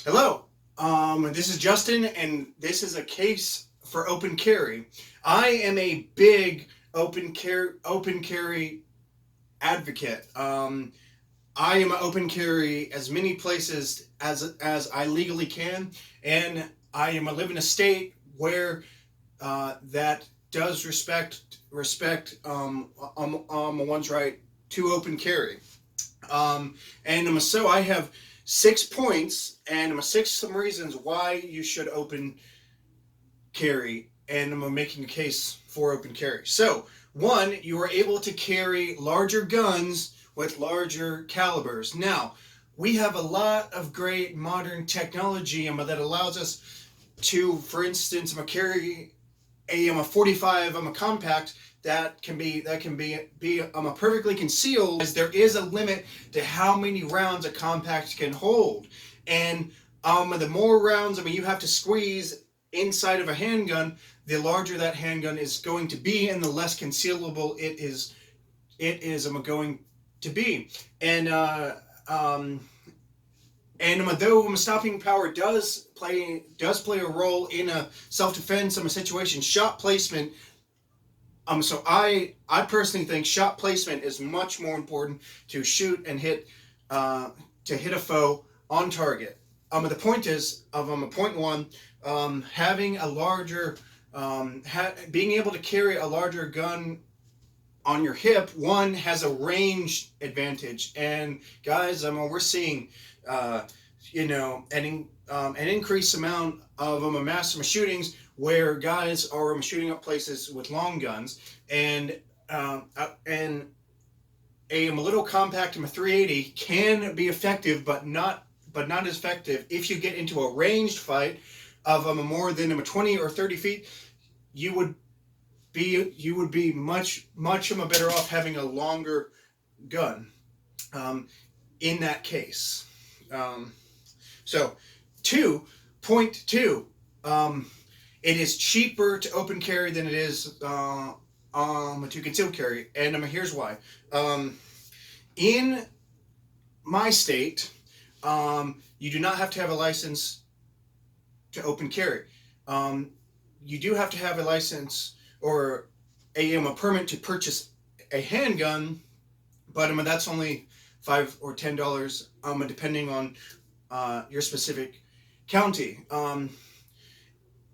Hello, this is Justin, and this is a case for open carry. I am a big open carry advocate. I am an open carry as many places as I legally can, and I am a live in a state where that does respect one's right to open carry. So I have 6 points, and six some reasons why you should open carry, and I'm making a case for open carry. So, one, you are able to carry larger guns with larger calibers. Now, we have a lot of great modern technology that allows us to, for instance, carry a 45 a compact that can be perfectly concealed. As there is a limit to how many rounds a compact can hold, and the more rounds you have to squeeze inside of a handgun, the larger that handgun is going to be, and the less concealable it is going to be. And though stopping power does play a role in a self defense situation, shot placement. So I personally think shot placement is much more important to shoot and hit to hit a foe on target. The point is of point one, having a larger being able to carry a larger gun on your hip, one has a range advantage. And guys, we're seeing an increased amount of mass shootings where guys are shooting up places with long guns, and and a little compact 380 can be effective, but not as effective if you get into a ranged fight of more than 20 or 30 feet. You would be much better off having a longer gun in that case. So, 2.2, it is cheaper to open carry than it is to concealed carry, and here's why. In my state, you do not have to have a license to open carry. You do have to have a license or a permit to purchase a handgun, but that's only $5 or $10, depending on your specific county.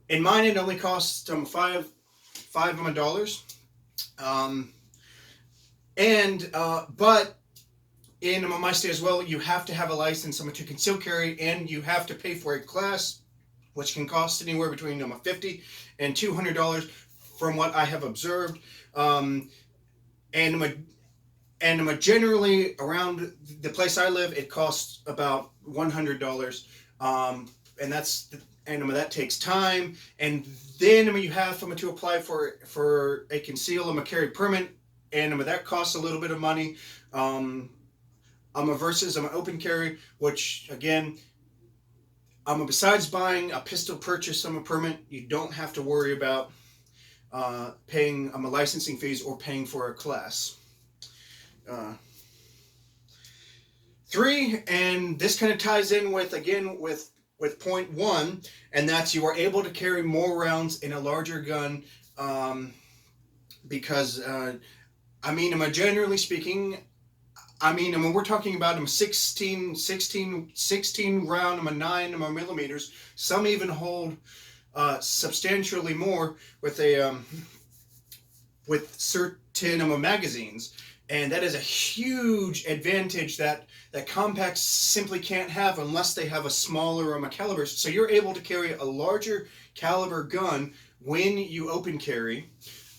In mine, it only costs $5. But in my state as well, you have to have a license to conceal carry, and you have to pay for a class, which can cost anywhere between $50 and $200, from what I have observed. And generally around the place I live, it costs about $100, and that takes time. And then you have to apply for a conceal carry permit, and that costs a little bit of money. Versus open carry, which again, besides buying a pistol purchase permit, you don't have to worry about paying licensing fees or paying for a class. 3, and this kind of ties in with point 1, and that's you are able to carry more rounds in a larger gun, because generally speaking, we're talking about 16 round 9 millimeters. Some even hold substantially more with certain magazines. And that is a huge advantage that compacts simply can't have unless they have a smaller caliber. So you're able to carry a larger caliber gun when you open carry,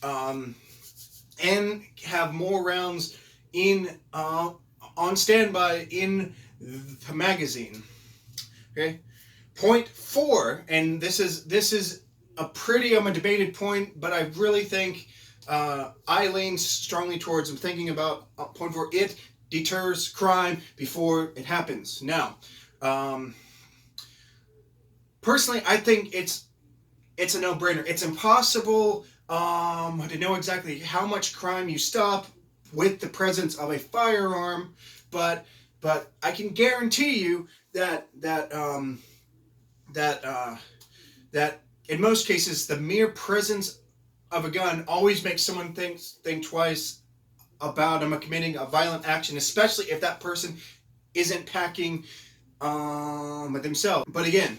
and have more rounds on standby in the magazine. Okay. Point 4, and this is a pretty debated point, but I really think I lean strongly towards thinking about point 4. It deters crime before it happens. Now, personally, I think it's a no-brainer. It's impossible to know exactly how much crime you stop with the presence of a firearm, but I can guarantee you that that that in most cases the mere presence of a gun always makes someone think twice about committing a violent action, especially if that person isn't packing themselves. But again,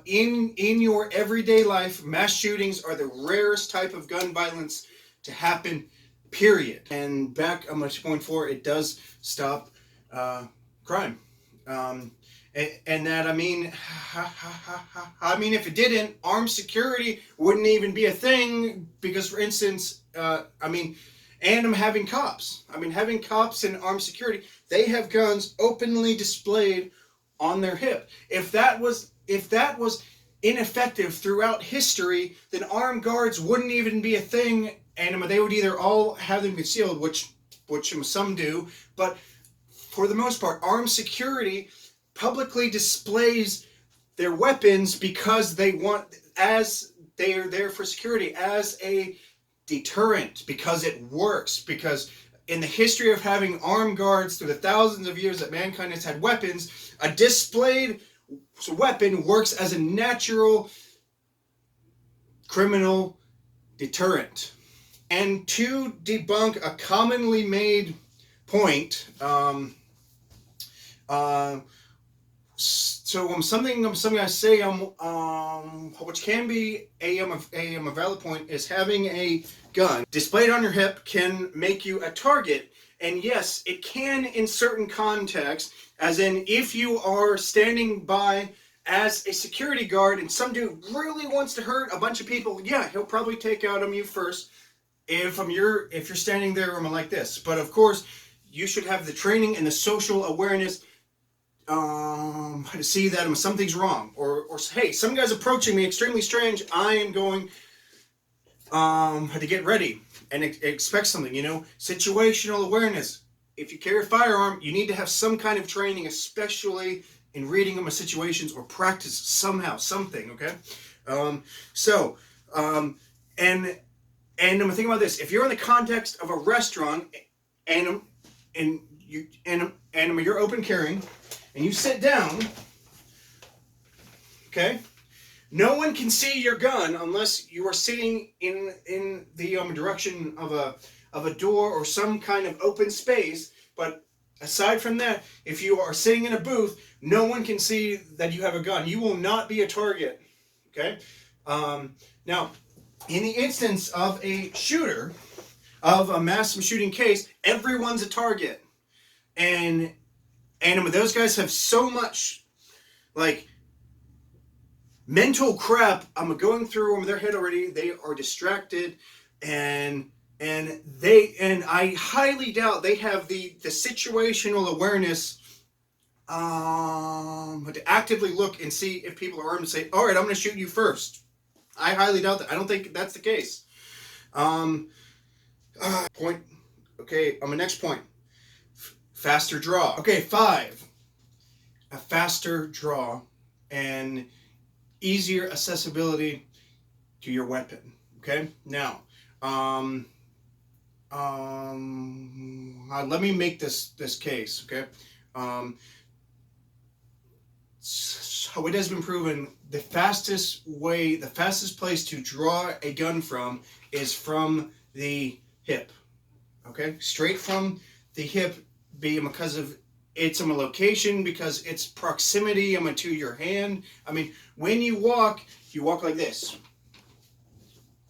in your everyday life, mass shootings are the rarest type of gun violence to happen. Period. And back on my point four, it does stop crime. Um, and that I mean, if it didn't, armed security wouldn't even be a thing. Because, for instance, and I'm having cops. Having cops in armed security, they have guns openly displayed on their hip. If that was ineffective throughout history, then armed guards wouldn't even be a thing, and they would either all have them concealed, which some do, but for the most part, armed security publicly displays their weapons because they are there for security, as a deterrent, because it works. Because in the history of having armed guards through the thousands of years that mankind has had weapons, a displayed weapon works as a natural criminal deterrent. And to debunk a commonly made point, something I say which can be a valid point, is having a gun displayed on your hip can make you a target. And yes, it can in certain contexts, as in if you are standing by as a security guard and some dude really wants to hurt a bunch of people, yeah, he'll probably take out you first. If you're standing there like this. But of course, you should have the training and the social awareness to see that something's wrong, or hey, some guy's approaching me extremely strange. I am going to get ready and expect something. Situational awareness. If you carry a firearm, you need to have some kind of training, especially in reading situations, or practice somehow something. Okay, and I'm thinking about this. If you're in the context of a restaurant and you're open carrying, and you sit down, okay, no one can see your gun unless you are sitting in the direction of a door or some kind of open space. But aside from that, if you are sitting in a booth, no one can see that you have a gun. You will not be a target. Okay. Now, in the instance of a shooter, of a mass shooting case, everyone's a target. And those guys have so much mental crap going through their head already. They are distracted, and I highly doubt they have the situational awareness to actively look and see if people are armed and say, all right, I'm going to shoot you first. I highly doubt that. I don't think that's the case. Point. Okay, on my next point. Faster draw. Okay, 5. A faster draw and easier accessibility to your weapon. Okay, now, let me make this case. Okay, so it has been proven the fastest place to draw a gun from is from the hip. Okay, straight from the hip, because of its location, because its proximity to your hand. When you walk like this,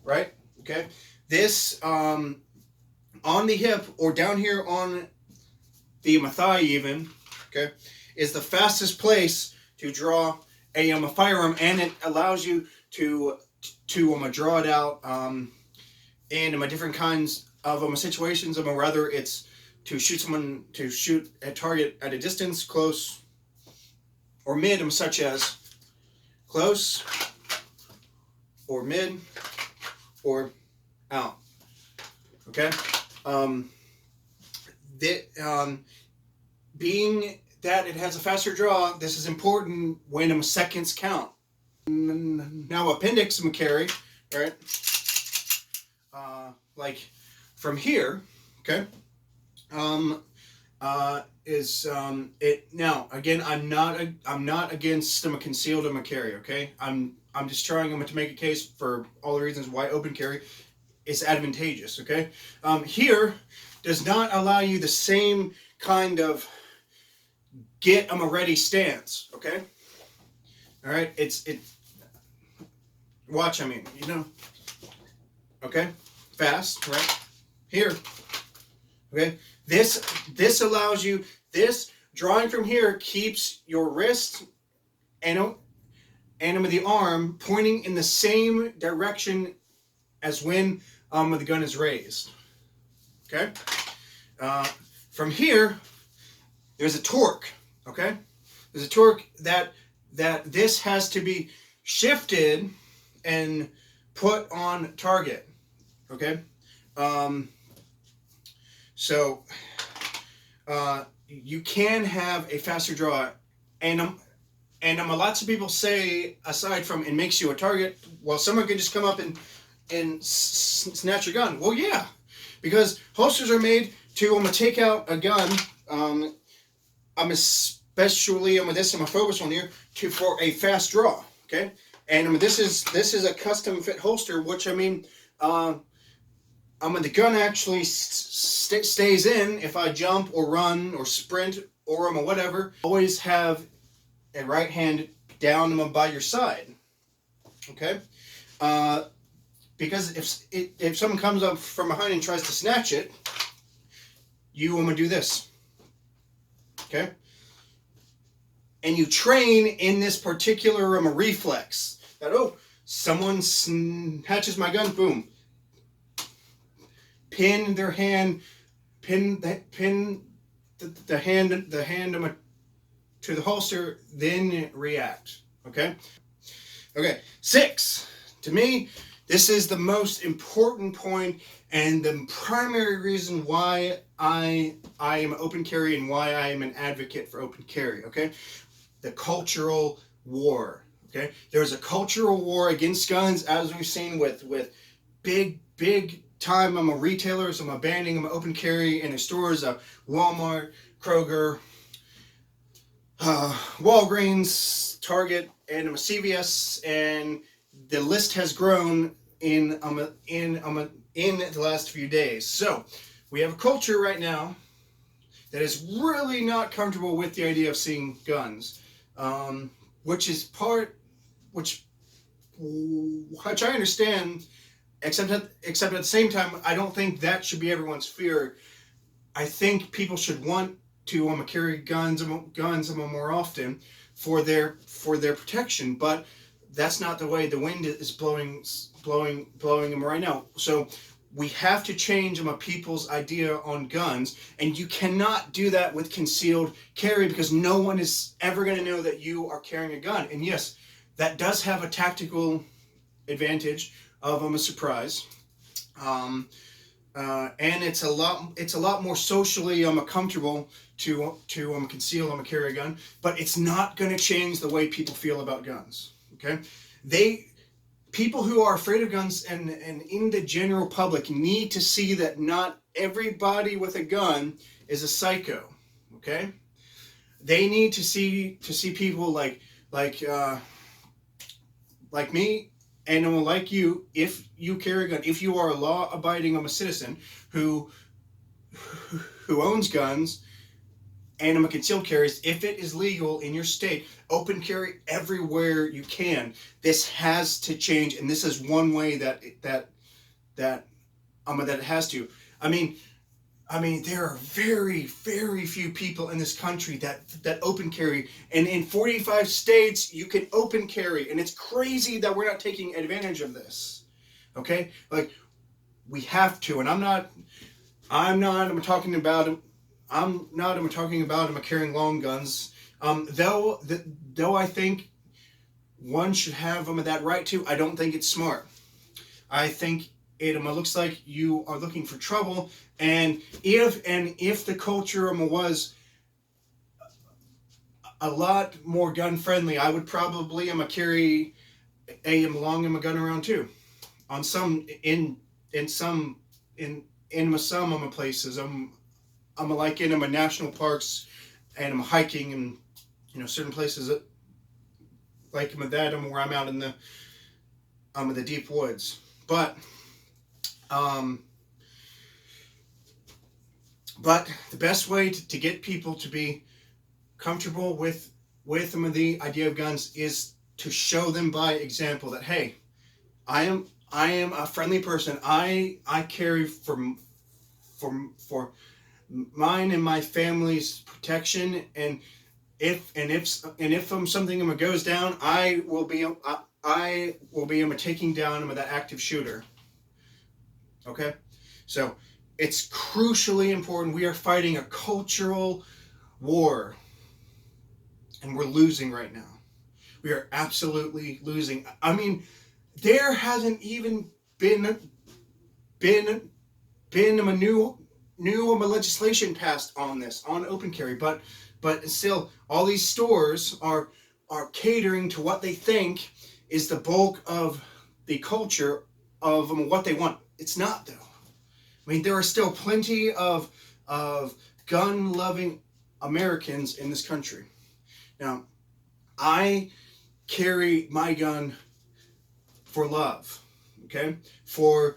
right? Okay, this on the hip or down here on the thigh even, okay, is the fastest place to draw a firearm, and it allows you to draw it out in different kinds of situations. Rather it's to shoot a target at a distance, close or mid, such as close or mid or out. Okay, being that it has a faster draw, this is important when seconds count. Now appendix carry, right? Like from here, okay. Is it now again? I'm not against concealed carry. Okay, I'm just trying to make a case for all the reasons why open carry is advantageous. Okay, here does not allow you the same kind of get a ready stance. Okay, all right. It watch. I mean, okay, fast right here. Okay, this allows you this drawing from here keeps your wrist and with the arm pointing in the same direction as when the gun is raised. Okay, uh, from here there's a torque. Okay, there's a torque that this has to be shifted and put on target. Okay, so you can have a faster draw, and lots of people say aside from it makes you a target. Well, someone could just come up and snatch your gun. Well, yeah, because holsters are made to take out a gun. I'm especially with this. I'm a focus on here for a fast draw. Okay, and this is a custom fit holster, which I mean. The gun actually stays in if I jump or run or sprint or whatever. Always have a right hand down by your side. Okay, because if someone comes up from behind and tries to snatch it, you want to do this. Okay, and you train in this particular reflex that someone snatches my gun, boom. Pin their hand, pin the hand to the holster, then react. Okay. 6. To me, this is the most important point and the primary reason why I am open carry and why I am an advocate for open carry. Okay, the cultural war. Okay, there's a cultural war against guns, as we've seen with big time. I'm a retailers. I'm banning. I'm open carry in the stores. Walmart, Kroger, Walgreens, Target, and I'm a CVS, and the list has grown in the last few days. So we have a culture right now that is really not comfortable with the idea of seeing guns, which I understand. Except at the same time, I don't think that should be everyone's fear. I think people should want to carry guns more often for their protection. But that's not the way the wind is blowing them right now. So we have to change people's idea on guns, and you cannot do that with concealed carry because no one is ever going to know that you are carrying a gun. And yes, that does have a tactical advantage of a surprise, and it's a lot more socially comfortable to conceal carry a gun, but it's not going to change the way people feel about guns. Okay, people who are afraid of guns and in the general public need to see that not everybody with a gun is a psycho. Okay, they need to see people like me. And like you, if you carry a gun, if you are a law-abiding citizen who owns guns and concealed carries, if it is legal in your state, open carry everywhere you can. This has to change, and this is one way that it has to. I mean, there are very, very few people in this country that open carry, and in 45 states you can open carry, and it's crazy that we're not taking advantage of this. Okay, like we have to, and I'm talking about carrying long guns. Though I think one should have that right to. I don't think it's smart. I think it looks like you are looking for trouble, and if the culture was a lot more gun friendly, I would probably carry a long gun around too. In some places, I'm like in national parks, and I'm hiking, and certain places that, like that, where I'm out in the deep woods. But um, but the best way to get people to be comfortable with the idea of guns is to show them by example that, hey, I am a friendly person. I carry for mine and my family's protection, and if something goes down, I will be taking down that active shooter. Okay, so it's crucially important. We are fighting a cultural war, and we're losing right now. We are absolutely losing. I mean, there hasn't even been been a new legislation passed on this, on open carry, but still all these stores are catering to what they think is the bulk of the culture of what they want. It's not, though. I mean, there are still plenty of gun loving Americans in this country. Now, I carry my gun for love, okay? For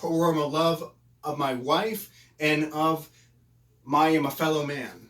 my love of my wife and of my fellow man.